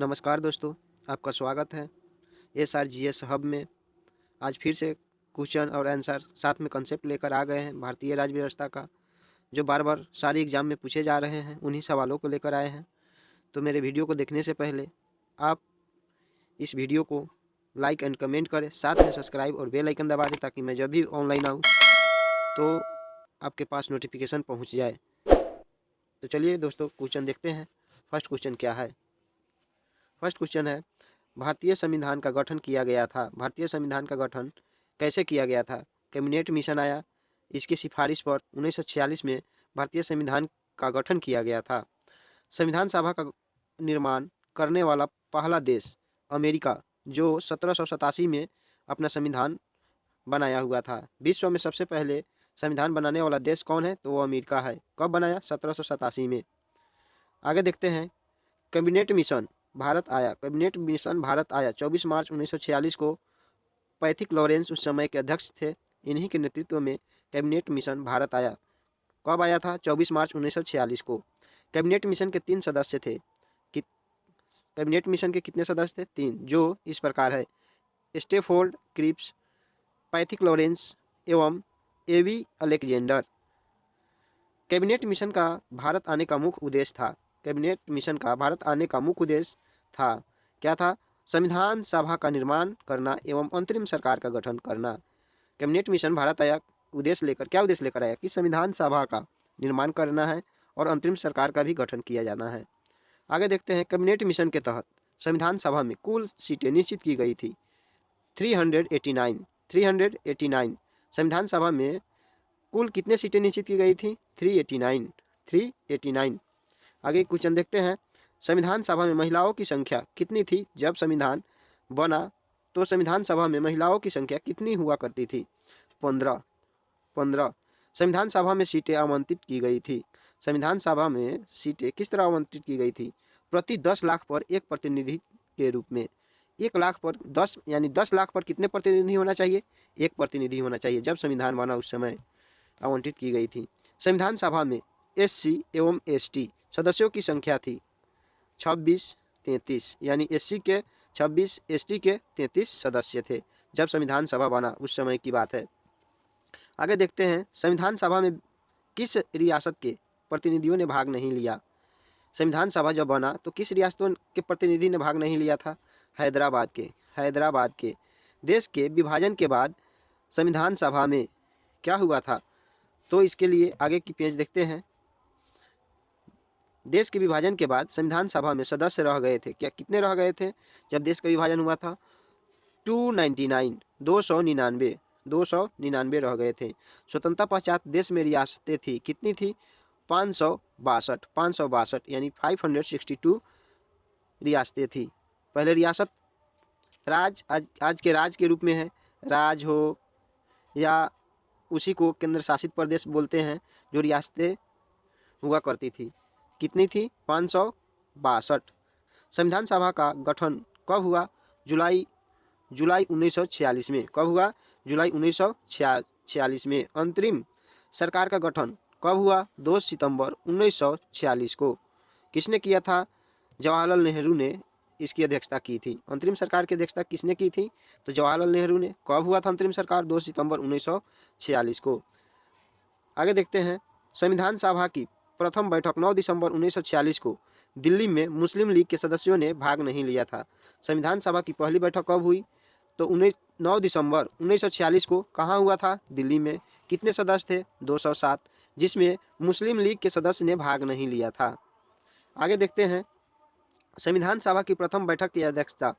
नमस्कार दोस्तों, आपका स्वागत है SRGS हब में। आज फिर से क्वेश्चन और आंसर साथ में कंसेप्ट लेकर आ गए हैं भारतीय राज्य व्यवस्था का, जो बार बार सारे एग्जाम में पूछे जा रहे हैं। उन्हीं सवालों को लेकर आए हैं। तो मेरे वीडियो को देखने से पहले आप इस वीडियो को लाइक एंड कमेंट करें, साथ में सब्सक्राइब और बेल आइकन दबा दें ताकि मैं जब भी ऑनलाइन आऊँ तो आपके पास नोटिफिकेशन पहुँच जाए। तो चलिए दोस्तों, क्वेश्चन देखते हैं। फर्स्ट क्वेश्चन क्या है? फर्स्ट क्वेश्चन है, भारतीय संविधान का गठन किया गया था। भारतीय संविधान का गठन कैसे किया गया था? कैबिनेट मिशन आया, इसकी सिफारिश पर 1946 में भारतीय संविधान का गठन किया गया था। संविधान सभा का निर्माण करने वाला पहला देश अमेरिका, जो 1787 में अपना संविधान बनाया हुआ था। विश्व में सबसे पहले संविधान बनाने वाला देश कौन है? तो वो अमेरिका है। कब बनाया? 1787 में। आगे देखते हैं, कैबिनेट मिशन भारत आया। कैबिनेट मिशन भारत आया 24 मार्च 1946 को। पैथिक लॉरेंस उस समय के अध्यक्ष थे। इन्हीं के नेतृत्व में कैबिनेट मिशन भारत आया। कब आया था? 24 मार्च 1946 को। कैबिनेट मिशन के 3 सदस्य थे। कि कैबिनेट मिशन के कितने सदस्य थे? 3, जो इस प्रकार है: स्टेफोर्ड क्रिप्स, पैथिक लॉरेंस एवं एवी अलेक्जेंडर। कैबिनेट मिशन का भारत आने का मुख्य उद्देश्य था। कैबिनेट मिशन का भारत आने का मुख्य उद्देश्य था, क्या था? संविधान सभा का निर्माण करना एवं अंतरिम सरकार का गठन करना। कैबिनेट मिशन भारत आया उद्देश्य लेकर, क्या उद्देश्य लेकर आया? कि संविधान सभा का निर्माण करना है और अंतरिम सरकार का भी गठन किया जाना है। आगे देखते हैं, कैबिनेट मिशन के तहत संविधान सभा में कुल सीटें निश्चित की गई थी 389। संविधान सभा में कुल कितने सीटें निश्चित की गई थी? 389। आगे क्वेश्चन देखते हैं, संविधान सभा में महिलाओं की संख्या कितनी थी? जब संविधान बना तो संविधान सभा में महिलाओं की संख्या कितनी हुआ करती थी? 15। संविधान सभा में सीटें आवंटित की गई थी। संविधान सभा में सीटें किस तरह आवंटित की गई थी? प्रति 10 लाख पर एक प्रतिनिधि के रूप में। 1 लाख पर 10, यानी 10 लाख पर कितने प्रतिनिधि होना चाहिए? एक प्रतिनिधि होना चाहिए। जब संविधान बना उस समय आवंटित की गई थी। संविधान सभा में SC एवं ST सदस्यों की संख्या थी 26-33, यानी SC के 26, ST के 33 सदस्य थे जब संविधान सभा बना उस समय की बात है। आगे देखते हैं, संविधान सभा में किस रियासत के प्रतिनिधियों ने भाग नहीं लिया? संविधान सभा जब बना तो किस रियासतों के प्रतिनिधि ने भाग नहीं लिया था? हैदराबाद के। देश के विभाजन के बाद संविधान सभा में क्या हुआ था? तो इसके लिए आगे की पेज देखते हैं। देश के विभाजन के बाद संविधान सभा में सदस्य रह गए थे। क्या कितने रह गए थे जब देश का विभाजन हुआ था? 299 रह गए थे। स्वतंत्रता पश्चात देश में रियासतें थी, कितनी थी? 562, यानी 562 रियासतें थी। पहले रियासत आज के राज्य के रूप में है, राज हो या उसी को केंद्र शासित प्रदेश बोलते हैं, जो रियासतें हुआ करती थी। कितनी थी? 562। संविधान सभा का गठन कब हुआ? जुलाई 1946 में। कब हुआ? जुलाई 1946 में। अंतरिम सरकार का गठन कब हुआ? 2 सितंबर 1946 को। किसने किया था? जवाहरलाल नेहरू ने इसकी अध्यक्षता की थी। अंतरिम सरकार की अध्यक्षता किसने की थी? तो जवाहरलाल नेहरू ने। कब हुआ था अंतरिम सरकार? 2 सितंबर 1946 को। आगे देखते हैं, संविधान सभा की प्रथम बैठक 9 दिसंबर 1946 को दिल्ली में मुस्लिम लीग के सदस्यों ने भाग नहीं लिया था। संविधान सभा की पहली बैठक कब हुई? तो 9 दिसंबर 1946 को। कहाँ हुआ था? दिल्ली में। कितने सदस्य थे? 207, जिसमें मुस्लिम लीग के सदस्य ने भाग नहीं लिया था। आगे देखते हैं, संविधान सभा की प्रथम बैठक की अध्यक्षता,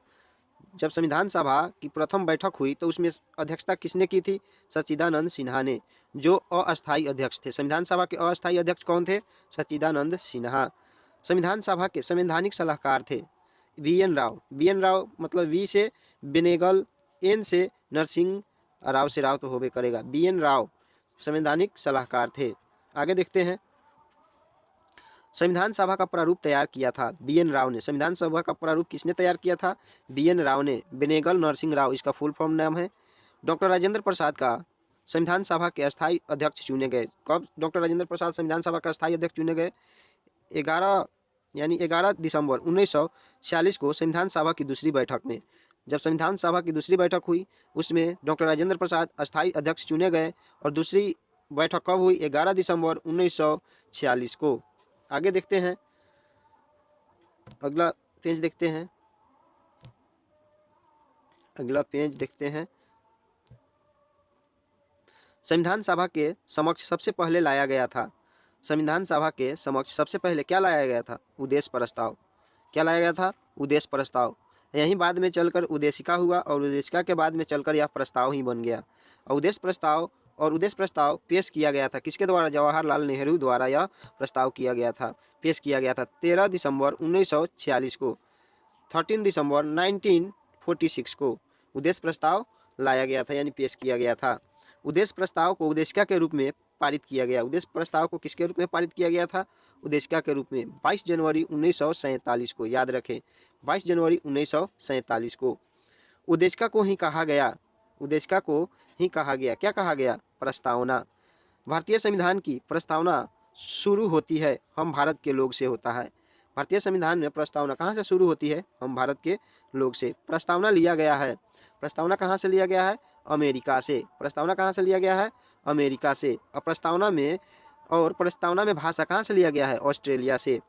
जब संविधान सभा की प्रथम बैठक हुई तो उसमें अध्यक्षता किसने की थी? सच्चिदानंद सिन्हा ने, जो अस्थायी अध्यक्ष थे। संविधान सभा के अस्थायी अध्यक्ष कौन थे? सच्चिदानंद सिन्हा। संविधान सभा के संवैधानिक सलाहकार थे BN राव। BN राव मतलब V से बेनेगल, N से नरसिंह, राव से राव तो होबे करेगा। BN राव संवैधानिक सलाहकार थे। आगे देखते हैं, संविधान सभा का प्रारूप तैयार किया था BN राव ने। संविधान सभा का प्रारूप किसने तैयार किया था? BN राव ने। बेनेगल नरसिंह राव इसका फुल फॉर्म नाम है। डॉक्टर राजेंद्र प्रसाद का संविधान सभा के अस्थायी अध्यक्ष चुने गए। कब डॉक्टर राजेंद्र प्रसाद संविधान सभा का अस्थायी अध्यक्ष चुने गए? 11 यानी 11 दिसंबर 1946 को संविधान सभा की दूसरी बैठक में, जब संविधान सभा की दूसरी बैठक हुई उसमें डॉक्टर राजेंद्र प्रसाद अस्थायी अध्यक्ष चुने गए। और दूसरी बैठक कब हुई? 11 दिसंबर 1946 को। आगे देखते हैं, अगला पेज देखते हैं, अगला पेज देखते हैं। संविधान सभा के समक्ष सबसे पहले लाया गया था, संविधान सभा के समक्ष सबसे पहले क्या लाया गया था? उद्देश्य प्रस्ताव। क्या लाया गया था? उद्देश्य प्रस्ताव। यहीं बाद में चलकर उद्देशिका हुआ और उद्देशिका के बाद में चलकर यह प्रस्ताव ही बन गया। और उद्देश्य प्रस्ताव पेश किया गया था किसके द्वारा? जवाहरलाल नेहरू द्वारा यह प्रस्ताव किया गया था, पेश किया गया था 13 दिसंबर 1946 को। 13 दिसंबर 1946 को उद्देश्य प्रस्ताव लाया गया था, यानी पेश किया गया था। उद्देश्य प्रस्ताव को उद्देशिका के रूप में पारित किया गया। उद्देश्य प्रस्ताव को किसके रूप में पारित किया गया था? उद्देशिका के रूप में 22 जनवरी 1947 को। याद रखें, 22 जनवरी 1947 को। उद्देशिका को ही कहा गया, उद्देशिका को ही कहा गया, क्या कहा गया? प्रस्तावना। भारतीय संविधान की प्रस्तावना शुरू होती है हम भारत के लोग से होता है। भारतीय संविधान में प्रस्तावना कहाँ से शुरू होती है? हम भारत के लोग से। प्रस्तावना लिया गया है, प्रस्तावना कहाँ से लिया गया है? अमेरिका से। प्रस्तावना कहाँ से लिया गया है? अमेरिका से। और प्रस्तावना में भाषा कहाँ से लिया गया है? ऑस्ट्रेलिया से।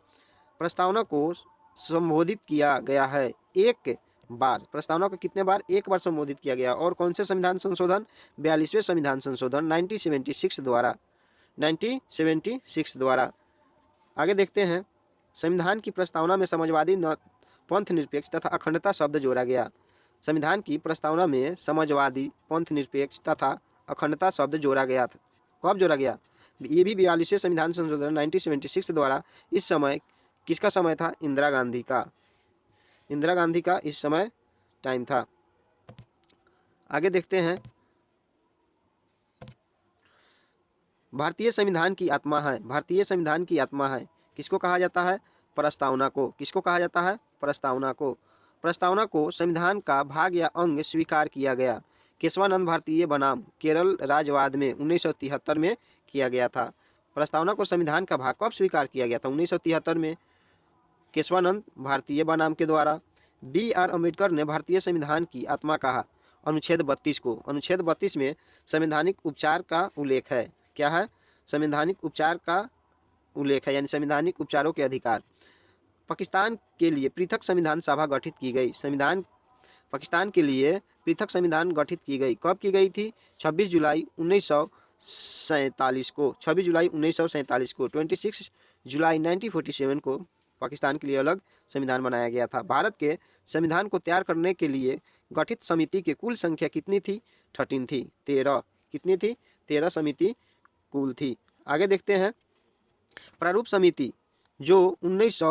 प्रस्तावना को संबोधित किया गया है एक बार। प्रस्तावना को कितने बार? एक बार संबोधित किया गया। और कौन से संविधान संशोधन? 42वें संविधान संशोधन 1976 द्वारा, 1976 द्वारा। आगे देखते हैं, संविधान की प्रस्तावना में समाजवादी, पंथ निरपेक्ष तथा अखंडता शब्द जोड़ा गया। संविधान की प्रस्तावना में समाजवादी, पंथ निरपेक्ष तथा अखंडता शब्द जोड़ा गया था। कब जोड़ा गया? ये भी 42वें संविधान संशोधन 1976 द्वारा। इस समय किसका समय था? इंदिरा गांधी का। इंदिरा गांधी का इस समय टाइम था। आगे देखते हैं, भारतीय संविधान की आत्मा है, भारतीय संविधान की आत्मा है। किसको कहा जाता है? प्रस्तावना को। किसको कहा जाता है? प्रस्तावना को। प्रस्तावना को संविधान का भाग या अंग स्वीकार किया गया। केशवानंद भारतीय बनाम केरल राज्यवाद में 1973 में किया गया था। प्रस्तावना को संविधान का भाग कब स्वीकार किया गया था? 1973 में, केशवानंद भारतीय बनाम के द्वारा। B.R. अम्बेडकर ने भारतीय संविधान की आत्मा कहा अनुच्छेद 32 को। अनुच्छेद 32 में संवैधानिक उपचार का उल्लेख है। क्या है? संवैधानिक उपचार का उल्लेख है, यानी संवैधानिक उपचारों के अधिकार। पाकिस्तान के लिए पृथक संविधान सभा गठित की गई। पाकिस्तान के लिए पृथक संविधान गठित की गई। कब की गई थी? 26 जुलाई 1947 को। 26 जुलाई 1947 को। 26 जुलाई 1947 को पाकिस्तान के लिए अलग संविधान बनाया गया था। भारत के संविधान को तैयार करने के लिए गठित समिति की कुल संख्या कितनी थी? 13 थी। 13 कितनी थी? 13 समिति कुल थी। आगे देखते हैं, प्रारूप समिति जो 29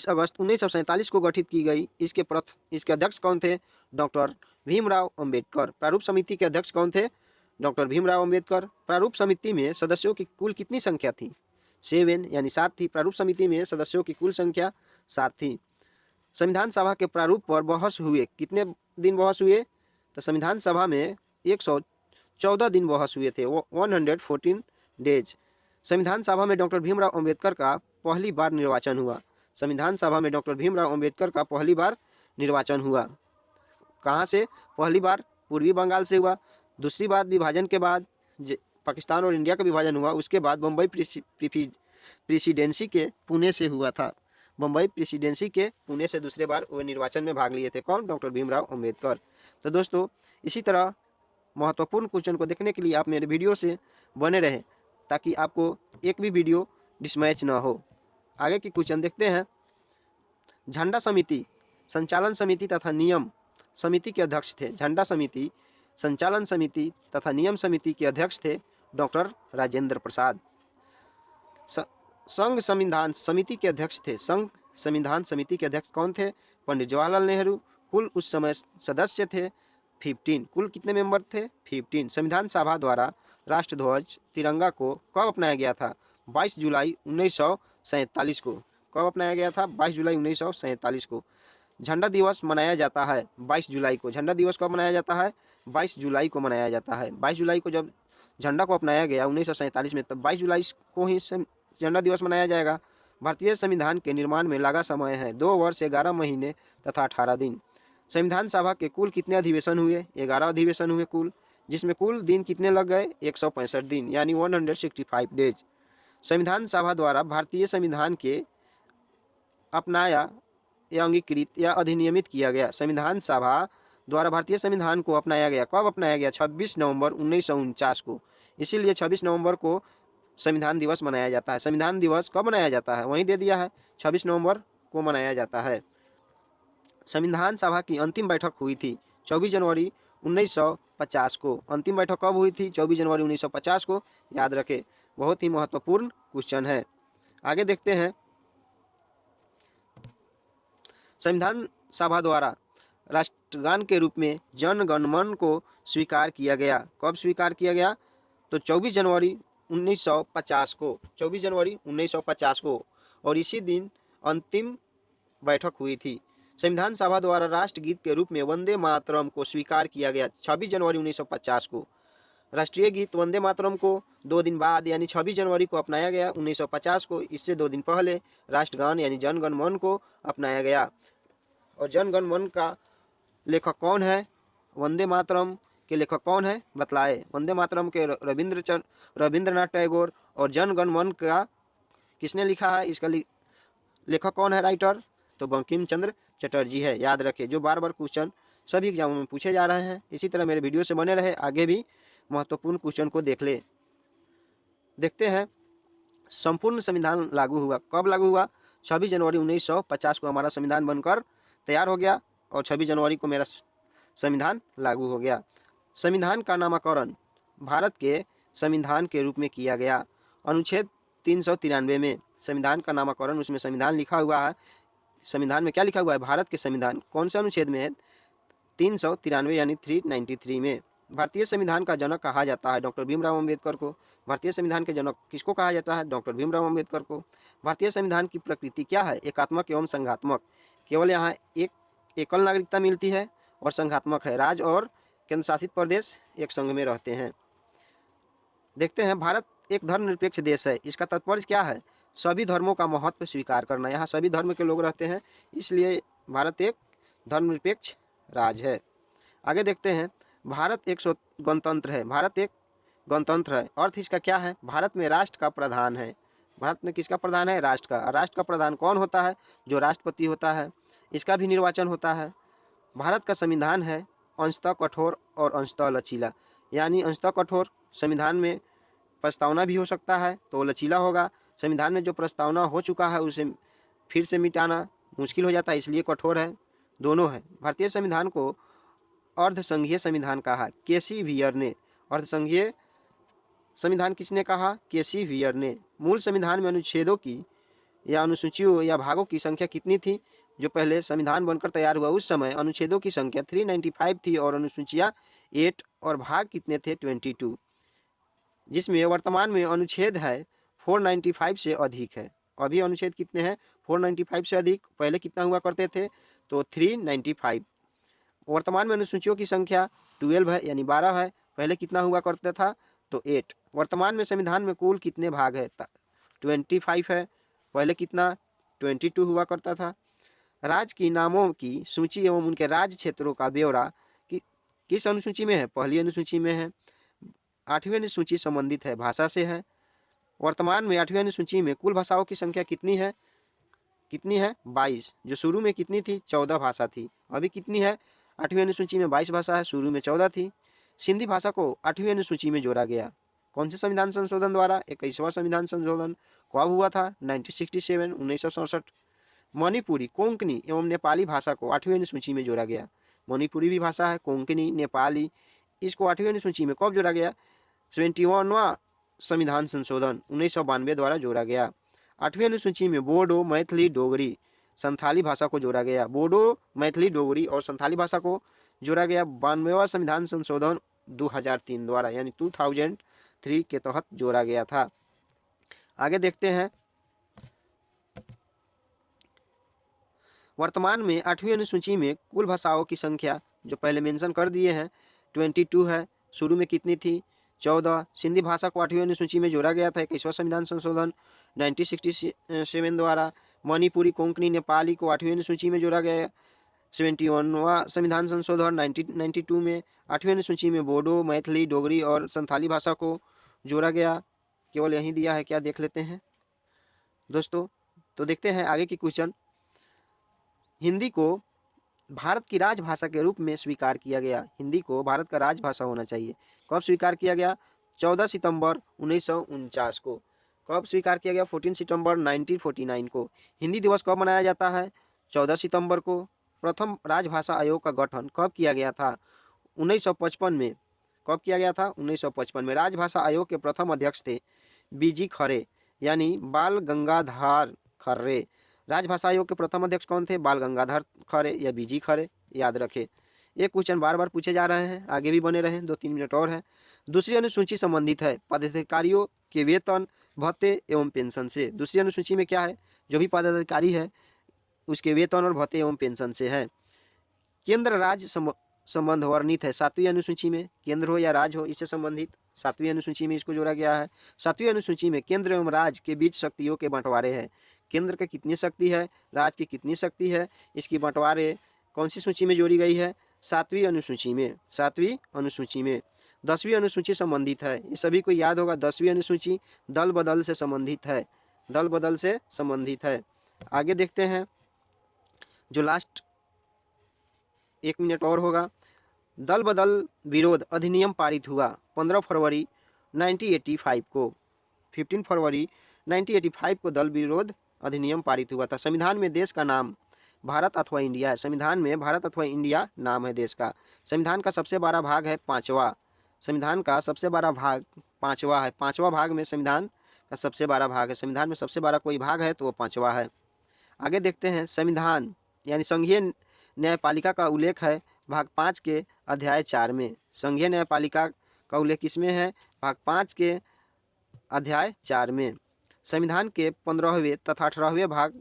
अगस्त 1947 को गठित की गई, इसके अध्यक्ष कौन थे? डॉक्टर भीमराव अंबेडकर। प्रारूप समिति के अध्यक्ष कौन थे? डॉक्टर भीमराव अंबेडकर। प्रारूप समिति में सदस्यों की कुल कितनी संख्या थी? 7 यानी 7 थी। प्रारूप समिति में सदस्यों की कुल संख्या 7 थी। संविधान सभा के प्रारूप पर बहस हुए, कितने दिन बहस हुए? तो संविधान सभा में 114 दिन बहस हुए थे, 114 डेज। संविधान सभा में डॉक्टर भीमराव अंबेडकर का पहली बार निर्वाचन हुआ। संविधान सभा में डॉक्टर भीमराव अंबेडकर का पहली बार निर्वाचन हुआ। कहाँ से? पहली बार पूर्वी बंगाल से हुआ। दूसरी बात, विभाजन के बाद पाकिस्तान और इंडिया का विभाजन हुआ, उसके बाद बम्बई प्रेसिडेंसी के पुणे से हुआ था। बम्बई प्रेसिडेंसी के पुणे से दूसरे बार वो निर्वाचन में भाग लिए थे। कौन? डॉक्टर भीमराव अंबेडकर। तो दोस्तों, इसी तरह महत्वपूर्ण क्वेश्चन को देखने के लिए आप मेरे वीडियो से बने रहें ताकि आपको एक भी वीडियो डिसमैच ना हो। आगे की क्वेश्चन देखते हैं। झंडा समिति, संचालन समिति तथा नियम समिति के अध्यक्ष थे। झंडा समिति, संचालन समिति तथा नियम समिति के अध्यक्ष थे डॉक्टर राजेंद्र प्रसाद। संघ संविधान समिति के अध्यक्ष थे। संघ संविधान समिति के अध्यक्ष कौन थे? पंडित जवाहरलाल नेहरू। कुल उस समय सदस्य थे 15। कुल कितने मेंबर थे? 15। संविधान सभा द्वारा राष्ट्रध्वज तिरंगा को कब अपनाया गया था? 22 जुलाई 1947 को। कब अपनाया गया था? 22 जुलाई 1947 को। झंडा दिवस मनाया जाता है 22 जुलाई को। झंडा दिवस कब मनाया जाता है? 22 जुलाई को मनाया जाता है। 22 जुलाई को जब झंडा को अपनाया गया 1947 में, तब 22 जुलाई को ही झंडा दिवस मनाया जाएगा। भारतीय संविधान के निर्माण में लगा समय है 2 वर्ष 11 महीने तथा 18 दिन। संविधान सभा के कुल कितने अधिवेशन हुए? 11 अधिवेशन हुए कुल, जिसमें कुल दिन कितने लग गए? 165 दिन, यानी 165 डेज। संविधान सभा द्वारा भारतीय संविधान के अपनाया या अंगीकृत या अधिनियमित किया गया। संविधान सभा द्वारा भारतीय संविधान को अपनाया गया। कब अपनाया गया? 26 नवंबर 1949 को। इसीलिए 26 नवंबर को संविधान दिवस मनाया जाता है। संविधान दिवस कब मनाया जाता है? वहीं दे दिया है, 26 नवंबर को मनाया जाता है। संविधान सभा की अंतिम बैठक हुई थी 24 जनवरी 1950 को। अंतिम बैठक कब हुई थी? 24 जनवरी 1950 को। याद रखें, बहुत ही महत्वपूर्ण क्वेश्चन है। आगे देखते हैं। संविधान सभा द्वारा राष्ट्रगान के रूप में जन गण मन को स्वीकार किया गया। कब स्वीकार किया गया? तो 24 जनवरी 1950 को। 24 जनवरी 1950 को, और इसी दिन अंतिम बैठक हुई थी। संविधान सभा द्वारा राष्ट्रगीत के रूप में वंदे मातरम को स्वीकार किया गया 26 जनवरी 1950 को। राष्ट्रीय गीत वंदे मातरम को 2 दिन बाद यानी 26 जनवरी को अपनाया गया 1950 को। इससे 2 दिन पहले राष्ट्रगान यानी जन गण मन को अपनाया गया। और जन गण मन का लेखक कौन है? वंदे मातरम के लेखक कौन है? बतलाए। वंदे मातरम के रविंद्रनाथ टैगोर। और जन गण मन का किसने लिखा है? इसका लेखक कौन है, राइटर? तो बंकिम चंद्र चटर्जी है। याद रखिए, जो बार बार क्वेश्चन सभी एग्जामों में पूछे जा रहे हैं। इसी तरह मेरे वीडियो से बने रहे, आगे भी महत्वपूर्ण क्वेश्चन को देख ले। देखते हैं, संपूर्ण संविधान लागू हुआ। कब लागू हुआ? 26 जनवरी 1950 को हमारा संविधान बनकर तैयार हो गया और 26 जनवरी को मेरा संविधान लागू हो गया। संविधान का नामकरण भारत के संविधान के रूप में किया गया। अनुच्छेद 393 में संविधान का नामकरण, उसमें संविधान लिखा हुआ है। संविधान में क्या लिखा हुआ है? भारत के संविधान। कौन से अनुच्छेद में है? 393 यानी 393 में। भारतीय संविधान का जनक कहा जाता है डॉक्टर भीमराव अंबेडकर को। भारतीय संविधान के जनक किसको कहा जाता है? डॉक्टर भीमराव अंबेडकर को। भारतीय संविधान की प्रकृति क्या है? एकात्मक एवं संघात्मक। केवल यहाँ एक एकल नागरिकता मिलती है और संघात्मक है। राज्य और केंद्र शासित प्रदेश एक संघ में रहते हैं। देखते हैं, भारत एक धर्मनिरपेक्ष देश है। इसका तात्पर्य क्या है? सभी धर्मों का महत्व स्वीकार करना। यहाँ सभी धर्म के लोग रहते हैं, इसलिए भारत एक धर्मनिरपेक्ष राज्य है। आगे देखते हैं, भारत एक गणतंत्र है। भारत एक गणतंत्र है। अर्थ इसका क्या है? भारत में राष्ट्र का प्रधान है। भारत में किसका प्रधान है? राष्ट्र का। राष्ट्र का प्रधान कौन होता है? जो राष्ट्रपति होता है। इसका भी निर्वाचन होता है। भारत का संविधान है अंशतः कठोर और अंशतः लचीला। यानी अंशतः कठोर, संविधान में प्रस्तावना भी हो सकता है तो लचीला होगा। संविधान में जो प्रस्तावना हो चुका है उसे फिर से मिटाना मुश्किल हो जाता है, इसलिए कठोर है। दोनों है। भारतीय संविधान को अर्धसंघीय संविधान कहा केसी वियर ने। अर्धसंघीय संविधान किसने कहा? केसी वियर ने। मूल संविधान में अनुच्छेदों की या अनुसूचियों या भागों की संख्या कितनी थी? जो पहले संविधान बनकर तैयार हुआ उस समय अनुच्छेदों की संख्या 395 थी और अनुसूचियाँ 8 और भाग कितने थे? 22, जिसमें वर्तमान में अनुच्छेद है 495 से अधिक है। अभी अनुच्छेद कितने हैं? 495 से अधिक। पहले कितना हुआ करते थे? तो 395। वर्तमान में अनुसूचियों की संख्या 12 है, यानी 12 है। पहले कितना हुआ करता था? तो 8। वर्तमान में संविधान में कुल कितने भाग है? 25 है। पहले कितना? 22 हुआ करता था। राज्य की नामों की सूची एवं उनके राज्य क्षेत्रों का ब्यौरा किस अनुसूची में है? पहली अनुसूची में है। 8वीं अनुसूची संबंधित है भाषा से है। वर्तमान में 8वीं अनुसूची में कुल भाषाओं की संख्या कितनी है? 22। जो शुरू में कितनी थी? 14 भाषा थी। अभी कितनी है? 8वीं अनुसूची में 22 भाषा है, शुरू में 14 थी। सिंधी भाषा को 8वीं अनुसूची में जोड़ा गया। कौन से संविधान संशोधन द्वारा? 21वां संविधान संशोधन। कब हुआ था? 1967, 1967। मणिपुरी, कोंकणी एवं नेपाली भाषा को 8वीं अनुसूची में जोड़ा गया। मणिपुरी भी भाषा है, कोंकणी, नेपाली, इसको 8वीं अनुसूची में कब जोड़ा गया? 71वां संविधान संशोधन 1992 द्वारा जोड़ा गया। 8वीं अनुसूची में बोडो, मैथिली, डोगरी, संथाली भाषा को जोड़ा गया। बोडो, मैथिली, डोगरी और संथाली भाषा को जोड़ा गया 92वां संविधान संशोधन 2003 द्वारा, यानी 2003 के तहत जोड़ा गया था। आगे देखते हैं, वर्तमान में 8वीं अनुसूची में कुल भाषाओं की संख्या जो पहले मेंशन कर दिए हैं 22 है। शुरू में कितनी थी? 14 सिंधी भाषा को 8वीं अनुसूची में जोड़ा गया था 21वां संविधान संशोधन 1967 द्वारा। मणिपुरी, कोंकणी, नेपाली को 8वीं अनुसूची में जोड़ा गया 71वां संविधान संशोधन 1992 में। 8वीं अनुसूची में बोडो, मैथिली, डोगरी और संथाली भाषा को जोड़ा गया। केवल यही दिया है, क्या देख लेते हैं दोस्तों। तो देखते हैं आगे की क्वेश्चन। हिंदी को भारत की राजभाषा के रूप में स्वीकार किया गया। हिंदी को भारत का राजभाषा होना चाहिए। कब स्वीकार किया गया? 14 सितंबर 1949 को। कब स्वीकार किया गया? 14 सितंबर 1949 को। हिंदी दिवस कब मनाया जाता है? 14 सितंबर को। प्रथम राजभाषा आयोग का गठन कब किया गया था? 1955 में। कब किया गया था? 1955 में। राजभाषा आयोग के प्रथम अध्यक्ष थे बीजी खरे, यानी बाल गंगाधर खर्रे। राजभाषा आयोग के प्रथम अध्यक्ष कौन थे? बाल गंगाधर खरे या बीजी खरे, याद रखें। ये क्वेश्चन बार बार पूछे जा रहे हैं, आगे भी बने रहें, 2-3 मिनट और है। दूसरी अनुसूची संबंधित है पदाधिकारियों के वेतन, भत्ते एवं पेंशन से। दूसरी अनुसूची में क्या है? जो भी पदाधिकारी है उसके वेतन और भत्ते एवं पेंशन से है। केंद्र राज्य संबंध वर्णित है 7वीं अनुसूची में। केंद्र हो या राज्य हो, इससे संबंधित 7वीं अनुसूची में इसको जोड़ा गया है। 7वीं अनुसूची में केंद्र एवं राज्य के बीच शक्तियों के बंटवारे हैं। केंद्र की कितनी शक्ति है, राज्य की कितनी शक्ति है, इसकी बंटवारे कौन सी सूची में जोड़ी गई है? 7वीं अनुसूची में। 7वीं अनुसूची में। 10वीं अनुसूची संबंधित है, ये सभी को याद होगा। 10वीं अनुसूची दल बदल से संबंधित है। दल बदल से संबंधित है। आगे देखते हैं, जो लास्ट 1 मिनट और होगा। दल बदल विरोध अधिनियम पारित हुआ 15 फरवरी 1985 को। 15 फरवरी 1985 को दल विरोध अधिनियम पारित हुआ था। संविधान में देश का नाम भारत अथवा इंडिया है। संविधान में भारत अथवा इंडिया नाम है देश का। संविधान का सबसे बड़ा भाग है 5वां। संविधान का सबसे बड़ा भाग 5वां है। 5वां भाग में संविधान का सबसे बड़ा भाग है। संविधान में सबसे बड़ा कोई भाग है तो वो 5वां है। आगे देखते हैं, संविधान यानी संघीय न्यायपालिका का उल्लेख है भाग 5 के अध्याय 4 में। संघीय न्यायपालिका का उल्लेख किसमें है? भाग 5 के अध्याय 4 में। संविधान के 15वें तथा 18वें भाग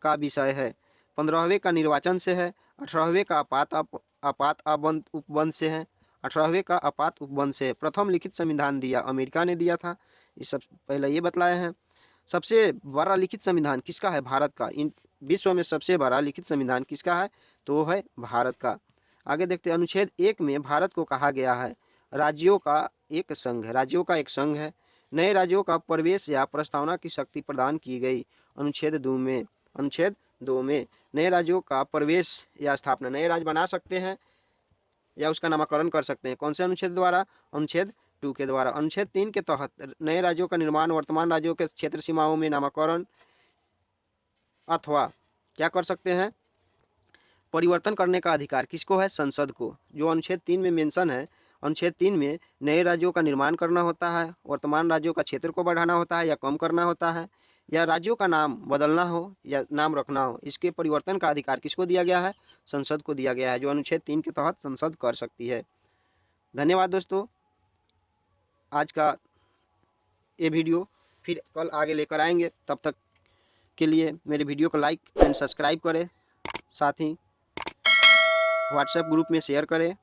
का विषय है। 15वें का निर्वाचन से है, 18वें का आपात उपबंध से है। 18वें का आपात उपबंध से। प्रथम लिखित संविधान दिया अमेरिका ने दिया था, ये सब पहले ये बतलाए हैं। सबसे बड़ा लिखित संविधान किसका है? भारत का। इन विश्व में सबसे बड़ा लिखित संविधान किसका है? तो वो है भारत का। आगे देखते हैं, अनुच्छेद 1 में भारत को कहा गया है राज्यों का एक संघ। राज्यों का एक संघ है। नए राज्यों का प्रवेश या प्रस्तावना की शक्ति प्रदान की गई अनुच्छेद 2 में। अनुच्छेद 2 में नए राज्यों का प्रवेश या स्थापना, नए राज्य बना सकते हैं या उसका नामकरण कर सकते हैं। कौन से अनुच्छेद द्वारा? अनुच्छेद 2 के द्वारा। अनुच्छेद 3 के तहत नए राज्यों का निर्माण, वर्तमान राज्यों के क्षेत्र सीमाओं में नामकरण अथवा क्या कर सकते हैं? परिवर्तन करने का अधिकार किसको है? संसद को। जो अनुच्छेद 3 में मेंशन है, अनुच्छेद 3 में नए राज्यों का निर्माण करना होता है, वर्तमान राज्यों का क्षेत्र को बढ़ाना होता है या कम करना होता है, या राज्यों का नाम बदलना हो या नाम रखना हो, इसके परिवर्तन का अधिकार किसको दिया गया है? संसद को दिया गया है, जो अनुच्छेद 3 के तहत संसद कर सकती है। धन्यवाद दोस्तों। आज का ये वीडियो फिर कल आगे लेकर आएंगे। तब तक के लिए मेरे वीडियो को लाइक एंड सब्सक्राइब करें, साथ ही व्हाट्सएप ग्रुप में शेयर करें।